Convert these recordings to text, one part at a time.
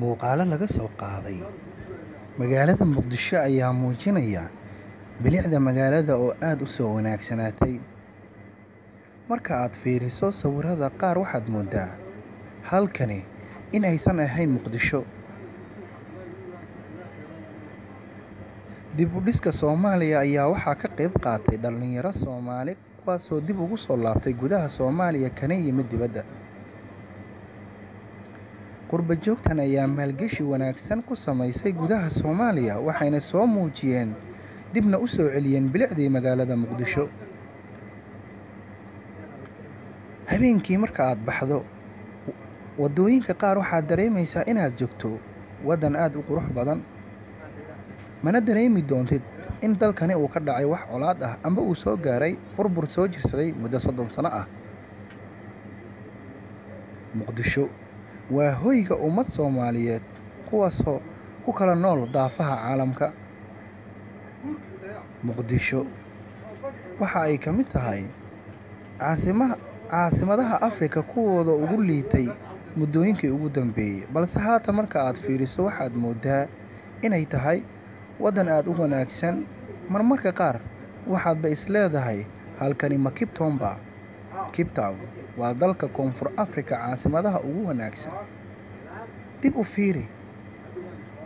Muuqaalo laga soo qaaday magaalada Muqdisho ayaa muujinaya bilicda magaalada oo aad u soo wanaagsanaatay. Marka aad fiiriso sawirrada qaar waxaad moodaa halkani in aysan ahayn Muqdisho. Dib u dhiska Soomaaliya ayaa waxaa ka qayb qaatay dhalinyaro Soomaali kuwaasoo dib ugu soo laabtay gudaha Soomaaliya kana yimid dibadda. Qurba joogtan ayaa maalgashi wanaagsan ku samaysay gudaha Soomaaliya waxayna soo muujiyeen dibna u soo celiyeen bilicdii magaalada Muqdisho. Habeenkii marka aad baxdo waddooyinka qaar waxaad dareemaysaa inaad joogto waddan aad u qurux badan, mana dareemi doontid in dalkani uu ka dhacay wax colaad ah amba uu soo gaaray burbur soo jirsaday muddo 30 sano ah. Muqdisho waa hoyga ummad Soomaaliyeed kuwaasoo ku kala nool daafaha caalamka. Muqdisho waxa ay ka mid tahay caasimadaha Afrika kuwooda ugu liitay muddooyinkii ugu dambeeyay, balse haatan marka aad fiiriso waxaad moodaa inay tahay waddan aad u wanaagsan. Marmarka qaar waxaadba is leedahay halkani ma Cape Town ba? Cape Town waa dalka Koonfur Afrika caasimadaha ugu wanaagsan. Dib u fiiri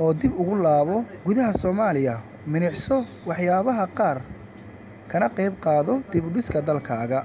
oo dib ugu laabo gudaha Soomaaliya, milicso waxyaabaha qaar kana qayb qaado dib u dhiska dalkaaga.